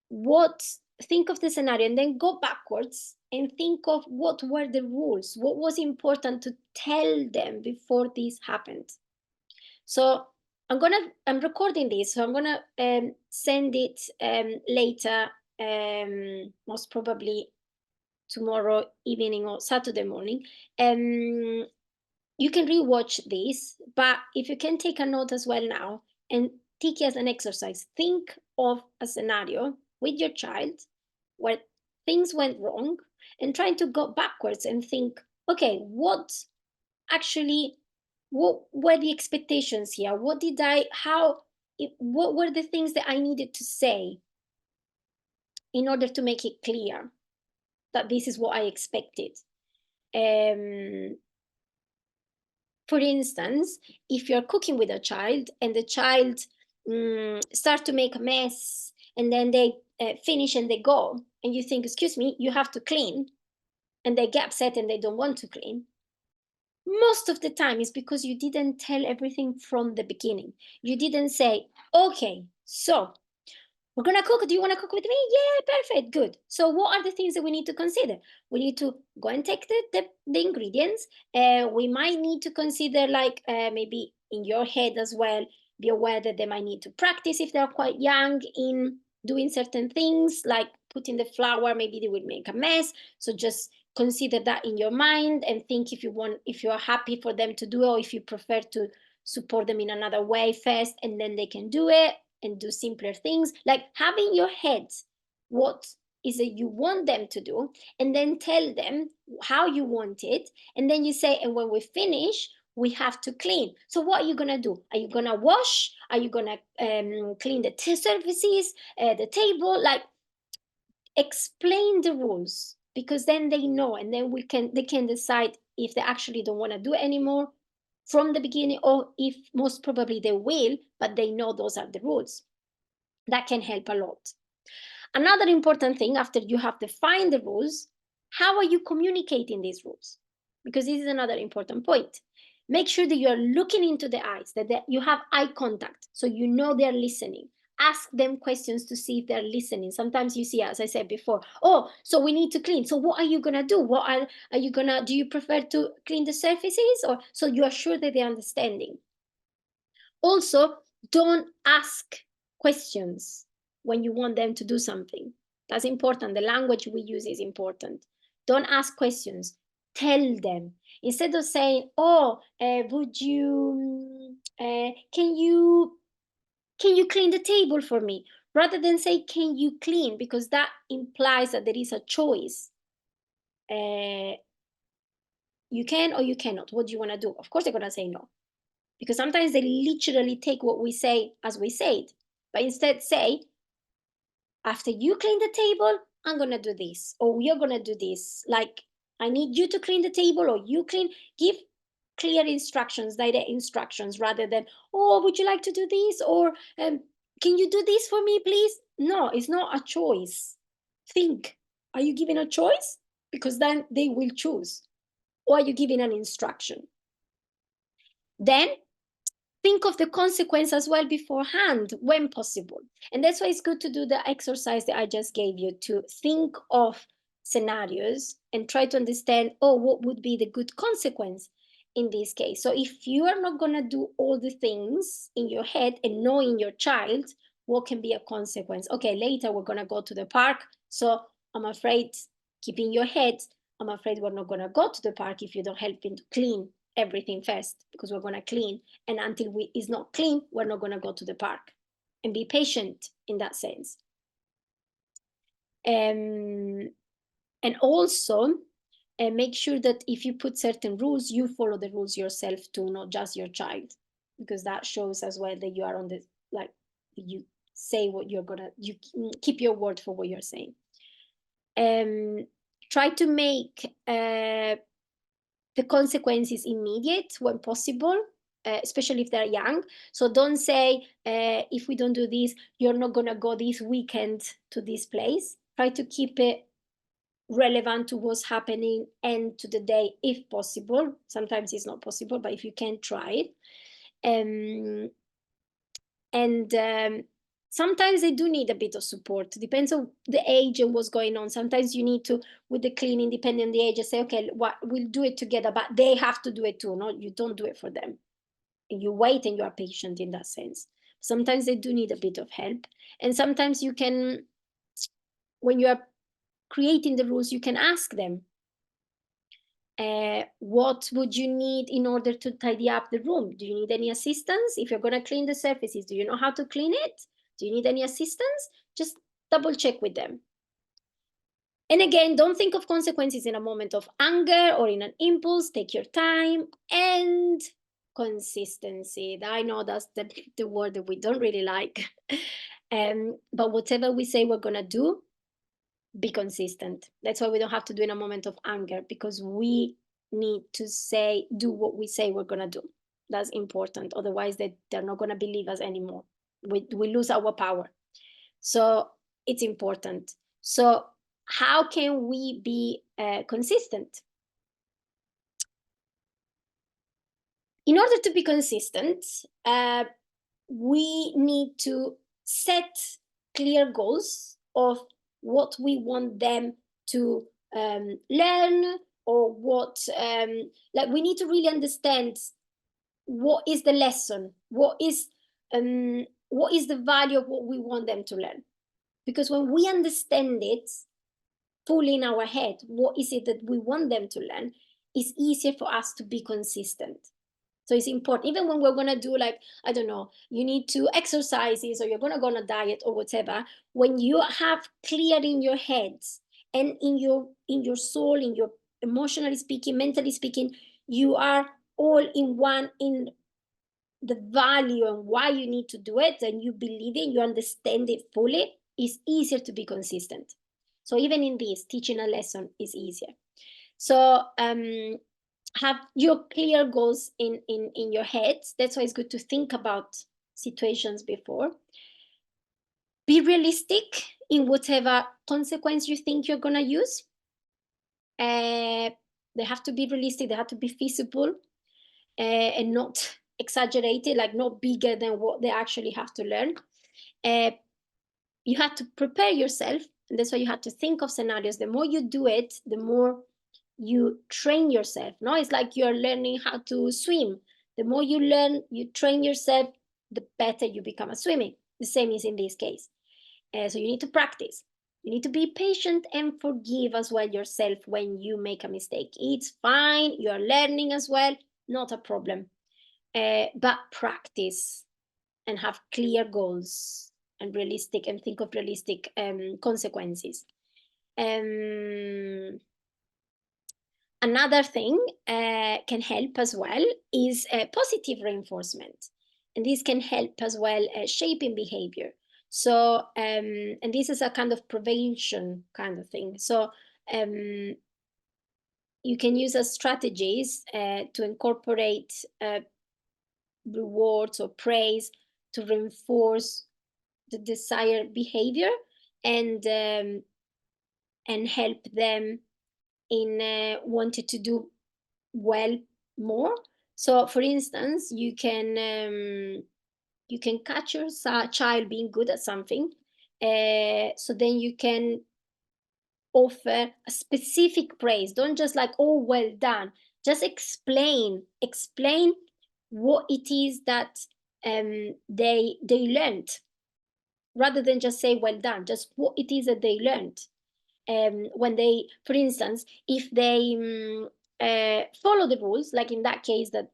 what, think of the scenario and then go backwards and think of what were the rules, what was important to tell them before this happened. So I'm recording this, so I'm gonna send it later, most probably tomorrow evening or Saturday morning. You can rewatch this, but if you can take a note as well now and take it as an exercise, think of a scenario with your child where things went wrong, and trying to go backwards and think, okay, actually, what were the expectations here? What did I, what were the things that I needed to say in order to make it clear that this is what I expected? Um, for instance, if you're cooking with a child and the child start to make a mess, and then they finish and they go, and you think, excuse me, you have to clean, and they get upset and they don't want to clean, most of the time is because you didn't tell everything from the beginning. You didn't say, okay, so we're gonna cook. Do you want to cook with me? Yeah, perfect, good. So what are the things that we need to consider? We need to go and take the ingredients. We might need to consider, like, maybe in your head as well, be aware that they might need to practice if they're quite young in doing certain things, like putting the flour, maybe they would make a mess. So just consider that in your mind and think if you are happy for them to do it, or if you prefer to support them in another way first and then they can do it and do simpler things. Like, having in your head what is it you want them to do, and then tell them how you want it, and then you say, and when we finish, we have to clean. So what are you gonna do? Are you gonna wash? Are you gonna clean the surfaces, the table? Like, explain the rules, because then they know, and then they can decide if they actually don't want to do it anymore from the beginning, or if most probably they will, but they know those are the rules. That can help a lot. Another important thing, after you have defined the rules, how are you communicating these rules? Because this is another important point. Make sure that you're looking into the eyes, that you have eye contact, so you know they're listening. Ask them questions to see if they're listening. Sometimes you see, as I said before, oh, so we need to clean. So what are you gonna do? What are you gonna, do you prefer to clean the surfaces? Or so you are sure that they're understanding. Also, don't ask questions when you want them to do something. That's important. The language we use is important. Don't ask questions. Tell them. Instead of saying, "Oh, would you? Can you clean the table for me?" Rather than say, "Can you clean?" because that implies that there is a choice. Uh, you can or you cannot. What do you want to do? Of course, they're gonna say no, because sometimes they literally take what we say as we say it, but instead say, after you clean the table, I'm gonna do this, or we're gonna do this. Like, I need you to clean the table, or you clean. Give clear instructions, direct instructions, rather than, oh, would you like to do this, or can you do this for me, please? No, it's not a choice. Think, are you giving a choice? Because then they will choose. Or are you giving an instruction? Then think of the consequence as well beforehand when possible. And that's why it's good to do the exercise that I just gave you, to think of scenarios and try to understand, oh, what would be the good consequence in this case. So if you are not going to do all the things in your head and knowing your child, what can be a consequence? Okay, later we're going to go to the park, so I'm afraid, keep in your head, I'm afraid we're not going to go to the park if you don't help me to clean everything first, because we're going to clean, and until it's not clean, we're not going to go to the park. And be patient in that sense. And also make sure that if you put certain rules, you follow the rules yourself too, not just your child, because that shows as well that you are on the, like, you say what you're gonna, you keep your word for what you're saying. Try to make the consequences immediate when possible, especially if they're young. So don't say, if we don't do this, you're not gonna go this weekend to this place. Try to keep it relevant to what's happening and to the day if possible. Sometimes it's not possible, but if you can, try it. Sometimes they do need a bit of support. Depends on the age and what's going on. Sometimes you need to, with the cleaning, depending on the age, say, okay, what, we'll do it together, but they have to do it too. No, you don't do it for them. And you wait and you are patient in that sense. Sometimes they do need a bit of help. And sometimes you can, when you are creating the rules, you can ask them, what would you need in order to tidy up the room? Do you need any assistance? If you're going to clean the surfaces, do you know how to clean it? Do you need any assistance? Just double check with them. And again, don't think of consequences in a moment of anger or in an impulse. Take your time. And consistency. I know that's the word that we don't really like. But whatever we say we're going to do, be consistent. That's why we don't have to do in a moment of anger, because we need to do what we say we're going to do. That's important. Otherwise, they're not going to believe us anymore. We lose our power. So it's important. So how can we be consistent? In order to be consistent, we need to set clear goals of what we want them to learn, or what, like, we need to really understand what is the lesson, what is the value of what we want them to learn. Because when we understand it fully in our head, what is it that we want them to learn, it's easier for us to be consistent. So it's important, even when we're going to do, like, I don't know, you need to exercises, or you're going to go on a diet or whatever, when you have clear in your head and in your soul, in your emotionally speaking, mentally speaking, you are all in one in the value and why you need to do it, and you believe it, you understand it fully, it's easier to be consistent. So even in this, teaching a lesson is easier. So have your clear goals in your head. That's why it's good to think about situations before. Be realistic in whatever consequence you think you're going to use. They have to be realistic, they have to be feasible, and not exaggerated, like not bigger than what they actually have to learn. You have to prepare yourself, and that's why you have to think of scenarios. The more you do it, the more you train yourself. No, it's like you're learning how to swim. The more you learn, you train yourself, the better you become at swimming. The same is in this case. So you need to practice. You need to be patient and forgive as well yourself when you make a mistake. It's fine. You're learning as well. Not a problem. But practice and have clear goals and realistic, and think of realistic consequences. Another thing can help as well is positive reinforcement. And this can help as well shaping behavior. So, and this is a kind of prevention kind of thing. So you can use as strategies to incorporate rewards or praise to reinforce the desired behavior, and help them in wanted to do well more. So for instance, you can catch your child being good at something, so then you can offer a specific praise. Don't just like, oh, well done. Just explain what it is that they learned, rather than just say well done. Just what it is that they learned. When they, for instance, if they follow the rules, like in that case, that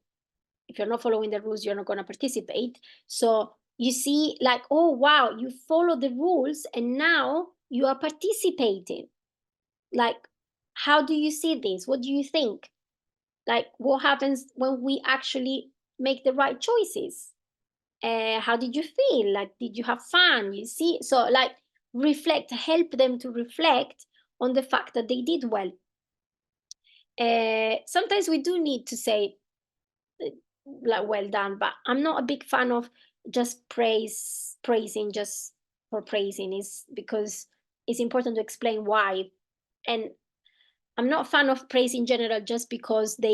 if you're not following the rules, you're not going to participate. So you see, like, oh wow, you follow the rules and now you are participating. Like, how do you see this? What do you think? Like, what happens when we actually make the right choices? How did you feel? Like, did you have fun? You see? So, like, reflect, help them to reflect on the fact that they did well. Sometimes we do need to say, uh, like, well done, but I'm not a big fan of just praising just for praising, is because it's important to explain why. And I'm not a fan of praise in general just because uh,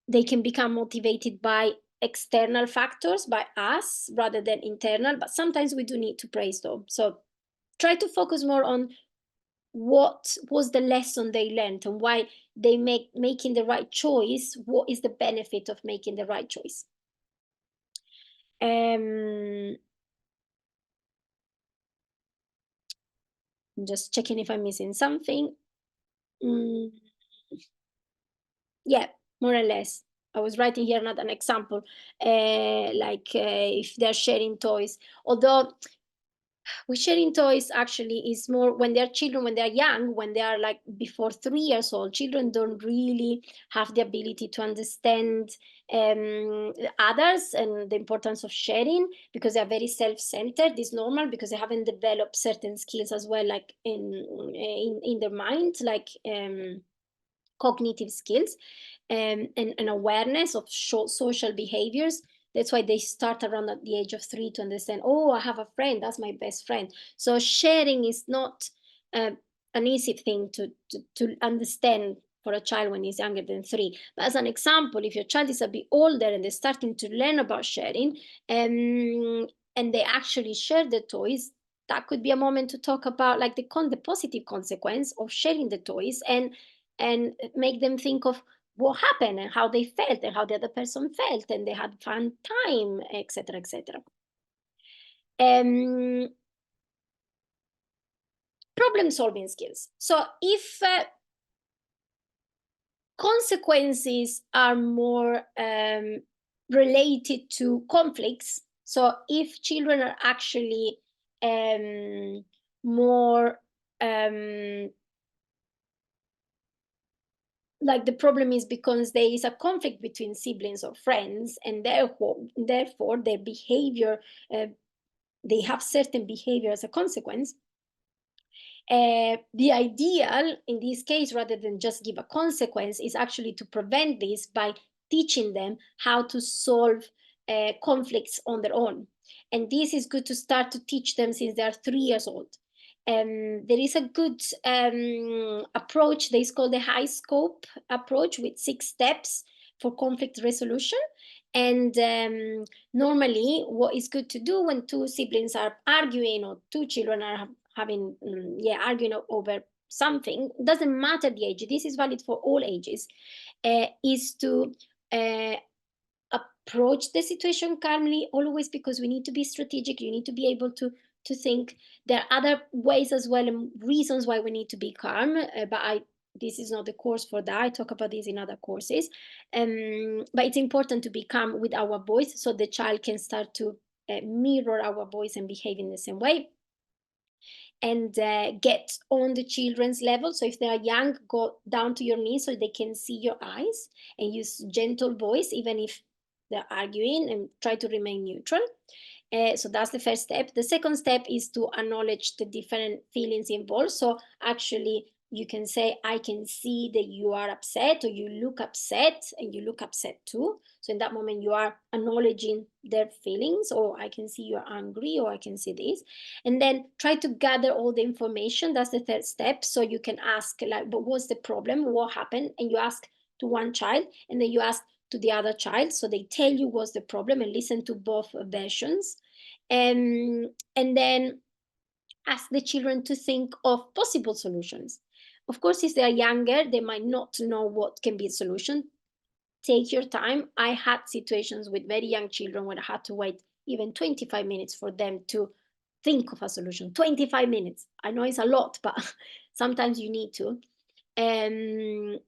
they can become motivated by external factors, by us rather than internal. But sometimes we do need to praise though. So try to focus more on what was the lesson they learned and why they making the right choice. What is the benefit of making the right choice? Um, I'm just checking if I'm missing something. Mm, yeah, more or less. I was writing here not an example, if they're sharing toys. Although with sharing toys actually is more when they're children, when they're young, when they are like before 3 years old. Children don't really have the ability to understand others and the importance of sharing because they're very self-centered. It's normal because they haven't developed certain skills as well, like in their mind, like cognitive skills, and awareness of social behaviors. That's why they start around at the age of 3 to understand, oh, I have a friend, that's my best friend. So sharing is not uh, an easy thing to understand for a child when he's younger than 3. But as an example, if your child is a bit older and they're starting to learn about sharing, and they actually share the toys, that could be a moment to talk about like the positive consequence of sharing the toys, and make them think of what happened and how they felt and how the other person felt and they had fun time, etc., etc. um, Problem solving skills. So if consequences are more related to conflicts, so if children are actually more um, like the problem is because there is a conflict between siblings or friends, and therefore their behavior, uh, they have certain behavior as a consequence. The ideal in this case, rather than just give a consequence, is actually to prevent this by teaching them how to solve conflicts on their own. And this is good to start to teach them since they are 3 years old. There is a good approach, they is called the high scope approach, with 6 steps for conflict resolution. And normally, what is good to do when two siblings are arguing or two children are having arguing over something, doesn't matter the age, this is valid for all ages, is to uh, approach the situation calmly always, because we need to be strategic. You need to be able to think there are other ways as well and reasons why we need to be calm, but I this is not the course for that. I talk about this in other courses, but it's important to be calm with our voice so the child can start to mirror our voice and behave in the same way, and get on the children's level. So if they are young, go down to your knees so they can see your eyes, and use gentle voice even if they're arguing, and try to remain neutral. So that's the first step. The second step is to acknowledge the different feelings involved. So actually, you can say, I can see that you are upset, or you look upset, and you look upset too. So in that moment, you are acknowledging their feelings, or I can see you're angry, or I can see this. And then try to gather all the information. That's the third step. So you can ask, like, but what's the problem? What happened? And you ask to one child, and then you ask to the other child. So they tell you what's the problem and listen to both versions. And then ask the children to think of possible solutions. Of course, if they are younger, they might not know what can be a solution. Take your time. I had situations with very young children where I had to wait even 25 minutes for them to think of a solution. 25 minutes. I know it's a lot, but sometimes you need to. And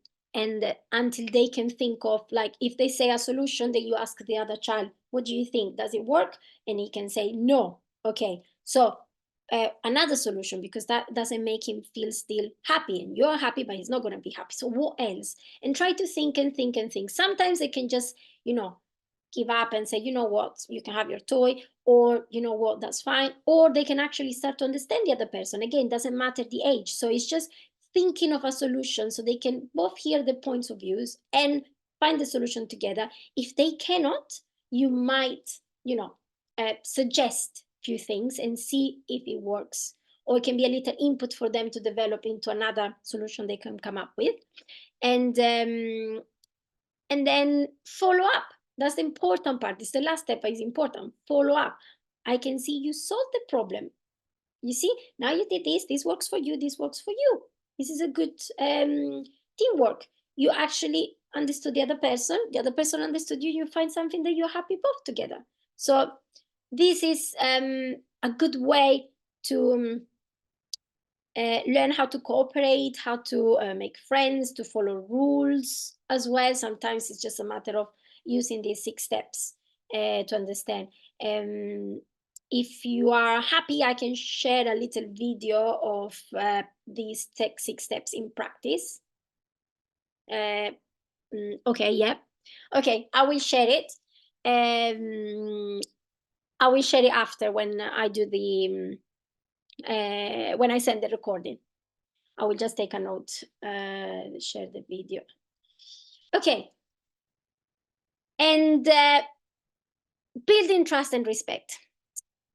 until they can think of, like, if they say a solution, then you ask the other child, what do you think? Does it work? And he can say, no. Okay. So another solution, because that doesn't make him feel still happy, and you're happy, but he's not going to be happy. So what else? And try to think and think and think. Sometimes they can just, you know, give up and say, you know what, you can have your toy, or you know what, that's fine. Or they can actually start to understand the other person. Again, doesn't matter the age. So it's just thinking of a solution so they can both hear the points of views and find the solution together. If they cannot, you might, suggest few things and see if it works, or it can be a little input for them to develop into another solution they can come up with. And then follow up. That's the important part. It's the last step, but it's important. Follow up. I can see you solved the problem. You see, now you did this works for you, this works for you. This is a good teamwork. You actually understood the other person understood you, you find something that you're happy both together. So this is a good way to learn how to cooperate, how to make friends, to follow rules as well. Sometimes it's just a matter of using these 6 steps to understand. If you are happy, I can share a little video of these 6 steps in practice. Okay, yeah. Okay, I will share it. I will share it after when I do the when I send the recording. I will just take a note, share the video. Okay. And building trust and respect.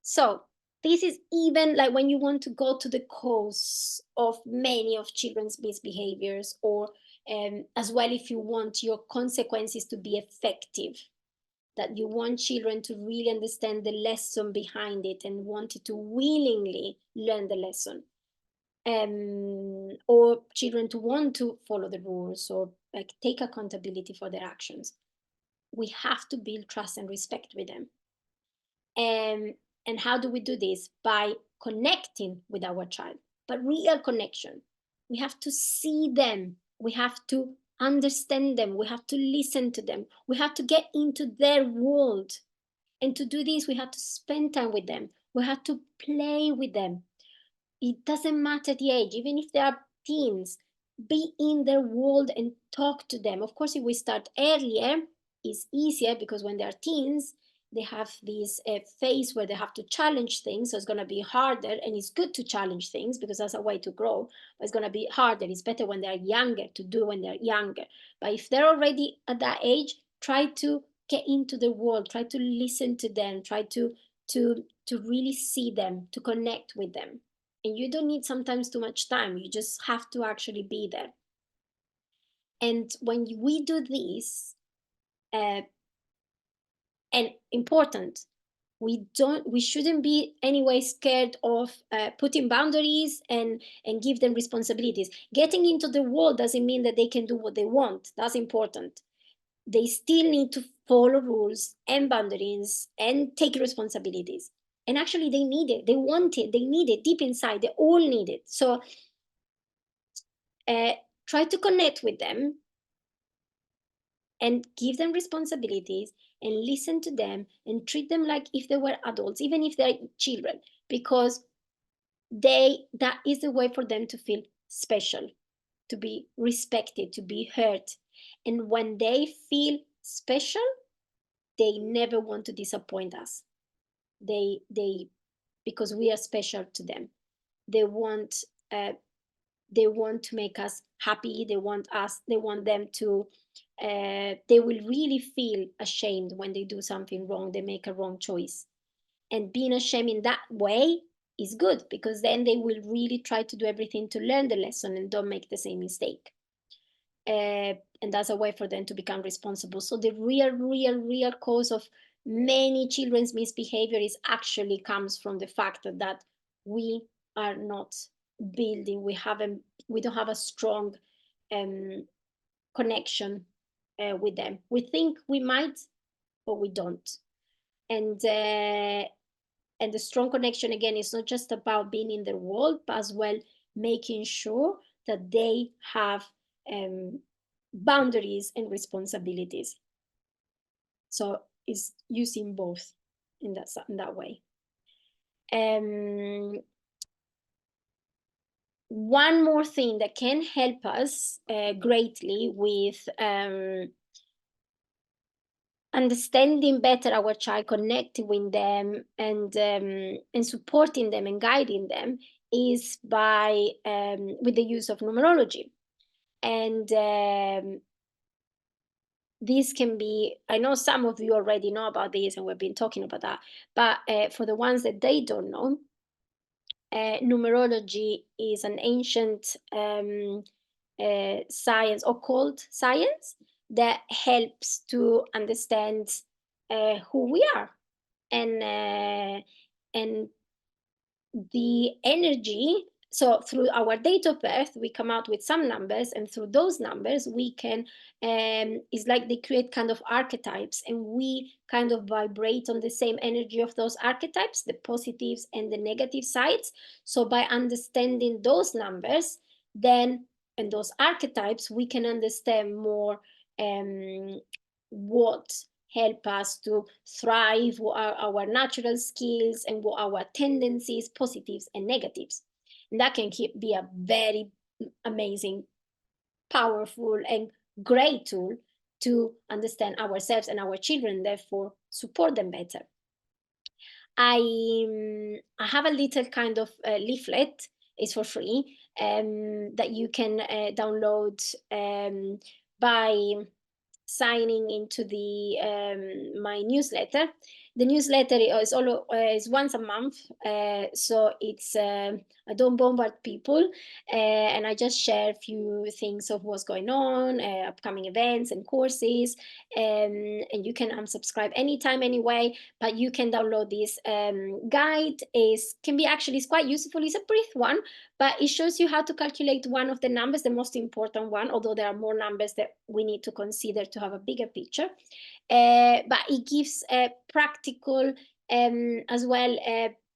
So this is even like when you want to go to the cause of many of children's misbehaviors, or as well if you want your consequences to be effective, that you want children to really understand the lesson behind it and wanted to willingly learn the lesson. Or children to want to follow the rules or like take accountability for their actions. We have to build trust and respect with them. And how do we do this? By connecting with our child, but real connection. We have to see them. We have to understand them. We have to listen to them. We have to get into their world. And to do this, we have to spend time with them. We have to play with them. It doesn't matter the age, even if they are teens, be in their world and talk to them. Of course, if we start earlier, it's easier because when they're teens, they have this phase where they have to challenge things. So it's going to be harder, and it's good to challenge things because that's a way to grow. But it's going to be harder. It's better when they're younger to do when they're younger. But if they're already at that age, try to get into the world, try to listen to them, try to really see them, to connect with them. And you don't need sometimes too much time. You just have to actually be there. And when we do this, and important, we shouldn't be anyway scared of putting boundaries and give them responsibilities. Getting into the world doesn't mean that they can do what they want. That's important. They still need to follow rules and boundaries and take responsibilities. And actually they need it, they want it, they need it deep inside, they all need it. So try to connect with them and give them responsibilities and listen to them and treat them like if they were adults, even if they're children, because that is the way for them to feel special, to be respected, to be heard. And when they feel special, they never want to disappoint us. They because we are special to them. They want to make us happy. They want them to they will really feel ashamed when they do something wrong, they make a wrong choice. And being ashamed in that way is good, because then they will really try to do everything to learn the lesson and don't make the same mistake. And that's a way for them to become responsible. So the real cause of many children's misbehavior is actually comes from the fact that we are not building, we don't have a strong connection with them. We think we might, but we don't. And the strong connection, again, is not just about being in the world, but as well making sure that they have boundaries and responsibilities. So it's using both in that way. One more thing that can help us greatly with understanding better our child, connecting with them, and supporting them and guiding them is by with the use of numerology. And this can be, I know some of you already know about this and we've been talking about that, but for the ones that they don't know, numerology is an ancient science, occult science, that helps to understand who we are, and the energy. So through our date of birth, we come out with some numbers, and through those numbers, we can, it's like they create kind of archetypes, and we kind of vibrate on the same energy of those archetypes, the positives and the negative sides. So by understanding those numbers, then, and those archetypes, we can understand more what help us to thrive, what are our natural skills, and what are our tendencies, positives and negatives. And that can be a very amazing, powerful, and great tool to understand ourselves and our children, therefore support them better. I have a little kind of leaflet, it's for free, that you can download by signing into the my newsletter. The newsletter is once a month, so it's I don't bombard people, and I just share a few things of what's going on, upcoming events and courses, and you can unsubscribe anytime, anyway. But you can download this guide. Can be actually, it's quite useful. It's a brief one, but it shows you how to calculate one of the numbers, the most important one, although there are more numbers that we need to consider to have a bigger picture. But it gives practical as well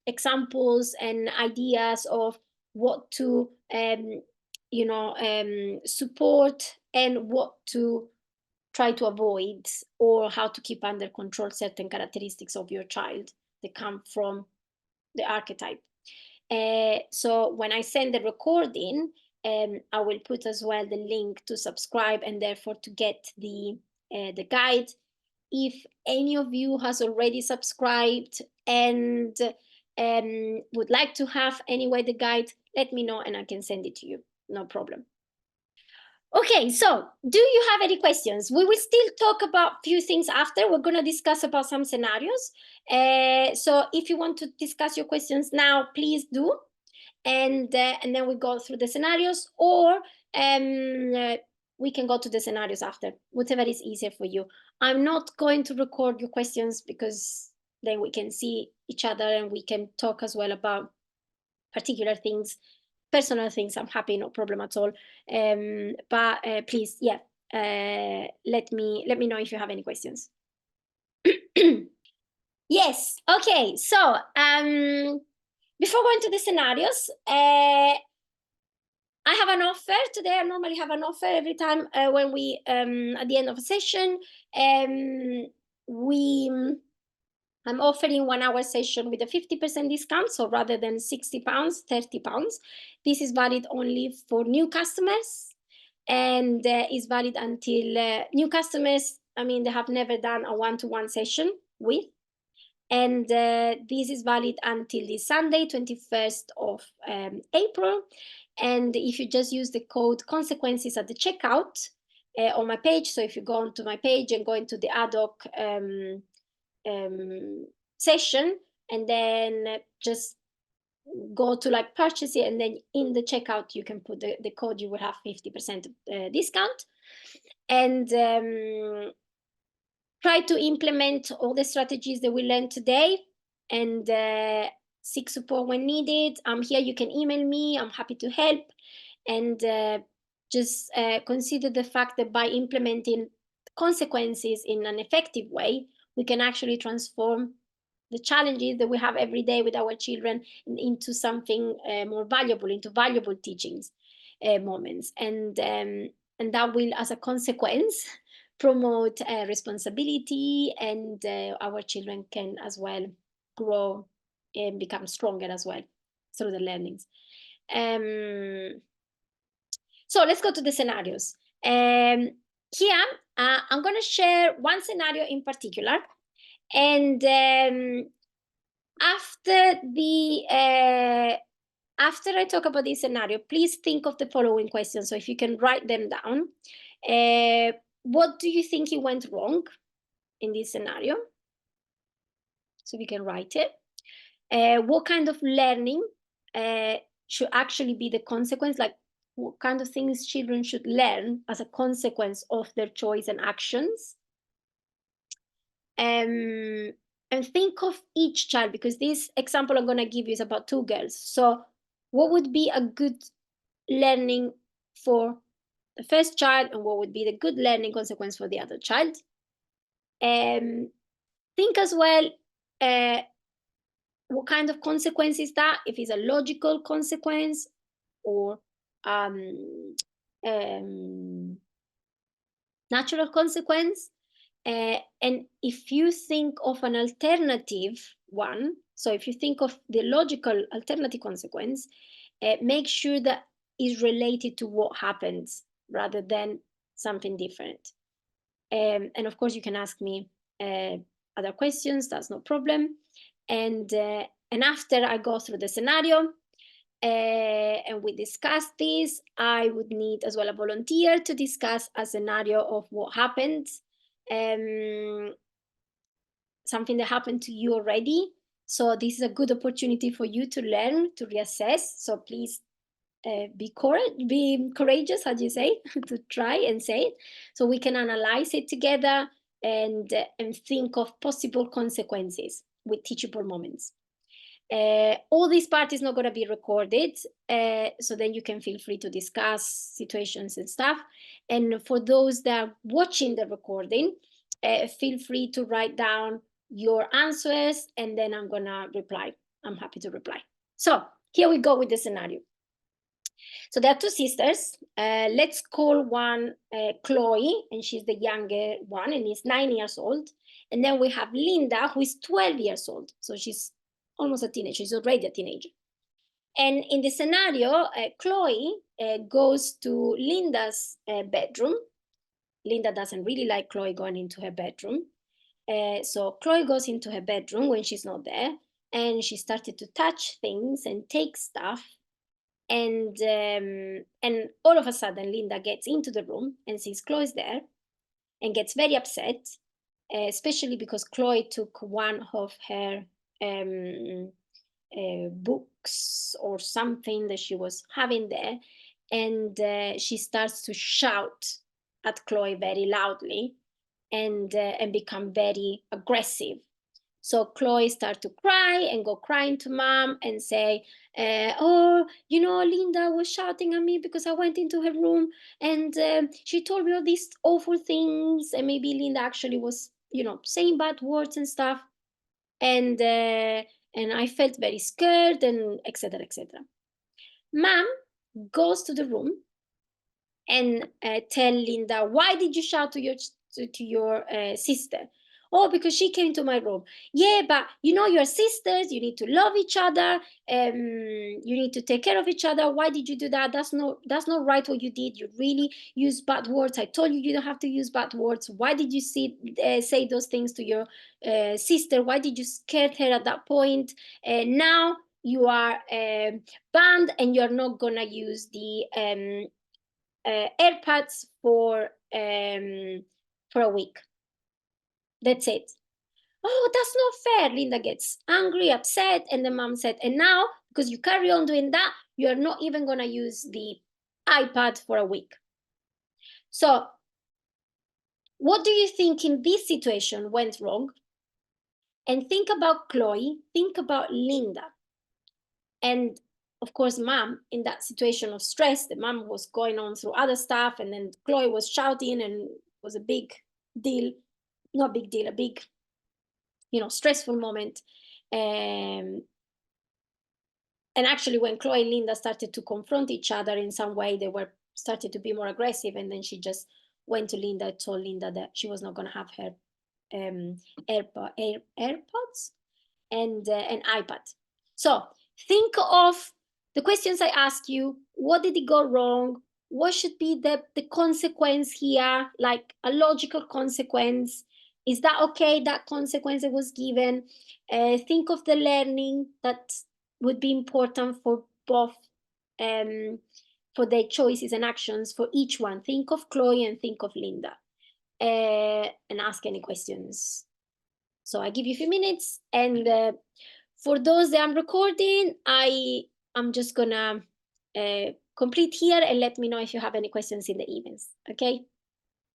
examples and ideas of what to support and what to try to avoid, or how to keep under control certain characteristics of your child that come from the archetype. So when I send the recording, I will put as well the link to subscribe, and therefore to get the guide. If any of you has already subscribed and would like to have anyway the guide, let me know and I can send it to you, no problem. Okay, so do you have any questions? We will still talk about a few things after. We're going to discuss about some scenarios. So if you want to discuss your questions now, please do. And then we go through the scenarios, or we can go to the scenarios after, whatever is easier for you. I'm not going to record your questions because then we can see each other and we can talk as well about particular things, personal things. I'm happy, no problem at all. But please, yeah, let me know if you have any questions. Yes. Okay. So before going to the scenarios, I have an offer today. I normally have an offer every time when we at the end of a session. I'm offering 1 hour session with a 50% discount. So rather than £60, £30. This is valid only for new customers, and is valid until new customers. I mean, they have never done a one-to-one session with. And this is valid until this Sunday, 21st of April. And if you just use the code consequences at the checkout on my page, so if you go onto my page and go into the ad hoc session, and then just go to like purchase it, and then in the checkout you can put the code, you will have 50% discount. And try to implement all the strategies that we learned today, and seek support when needed. I'm here, you can email me, I'm happy to help. And just consider the fact that by implementing consequences in an effective way, we can actually transform the challenges that we have every day with our children into something more valuable, into valuable teachings moments. And that will, as a consequence, promote responsibility, and our children can as well grow and become stronger as well through the learnings. So let's go to the scenarios. Here I'm going to share one scenario in particular, and after I talk about this scenario, please think of the following questions. So if you can write them down, what do you think it went wrong in this scenario? So we can write it. What kind of learning should actually be the consequence? Like, what kind of things children should learn as a consequence of their choice and actions? And think of each child, because this example I'm going to give you is about 2 girls. So what would be a good learning for the first child, and what would be the good learning consequence for the other child? Think as well, what kind of consequence is that, if it's a logical consequence or um, natural consequence. And if you think of an alternative one, so if you think of the logical alternative consequence, make sure that is related to what happens rather than something different. And of course, you can ask me other questions, that's no problem. And after I go through the scenario, and we discuss this, I would need as well a volunteer to discuss a scenario of what happened, something that happened to you already. So this is a good opportunity for you to learn, to reassess. So please be courageous, how do you say, to try and say it, so we can analyze it together and think of possible consequences with teachable moments. All this part is not going to be recorded, so then you can feel free to discuss situations and stuff. And for those that are watching the recording, feel free to write down your answers, and then I'm going to reply. I'm happy to reply. So here we go with the scenario. So there are 2 sisters. Let's call one Chloe, and she's the younger one, and is 9 years old. And then we have Linda, who is 12 years old. So she's almost a teenager. She's already a teenager. And in the scenario, Chloe goes to Linda's bedroom. Linda doesn't really like Chloe going into her bedroom. So Chloe goes into her bedroom when she's not there, and she started to touch things and take stuff. And all of a sudden, Linda gets into the room and sees Chloe's there and gets very upset, especially because Chloe took one of her books or something that she was having there, and she starts to shout at Chloe very loudly and become very aggressive. So Chloe started to cry and go crying to mom and say, oh, you know, Linda was shouting at me because I went into her room, and she told me all these awful things, and maybe Linda actually was, you know, saying bad words and stuff. And I felt very scared, and etc. etc. Mom goes to the room and tell Linda, why did you shout to your sister? Oh, because she came to my room. Yeah, but you know, you're sisters, you need to love each other, you need to take care of each other. Why did you do that? That's not right what you did. You really used bad words. I told you you don't have to use bad words. Why did you say those things to your sister? Why did you scare her at that point? Now you are banned, and you're not gonna use the AirPods for a week. That's it. Oh, that's not fair. Linda gets angry, upset, and the mom said, and now, because you carry on doing that, you're not even going to use the iPad for a week. So what do you think in this situation went wrong? And think about Chloe, think about Linda. And of course, mom, in that situation of stress, the mom was going on through other stuff, and then Chloe was shouting, and it was a big deal. Not big deal, a big, you know, stressful moment. And actually, when Chloe and Linda started to confront each other in some way, they were started to be more aggressive, and then she just went to Linda, told Linda that she was not going to have her AirPods and an iPad. So think of the questions I asked you. What did it go wrong? what should be the consequence here, like a logical consequence. Is that okay, that consequence that was given? Think of the learning that would be important for both, um, for their choices and actions for each one. Think of Chloe and think of Linda, and ask any questions. So I give you a few minutes, and for those that I'm recording, I'm just gonna complete here, and let me know if you have any questions in the emails. Okay.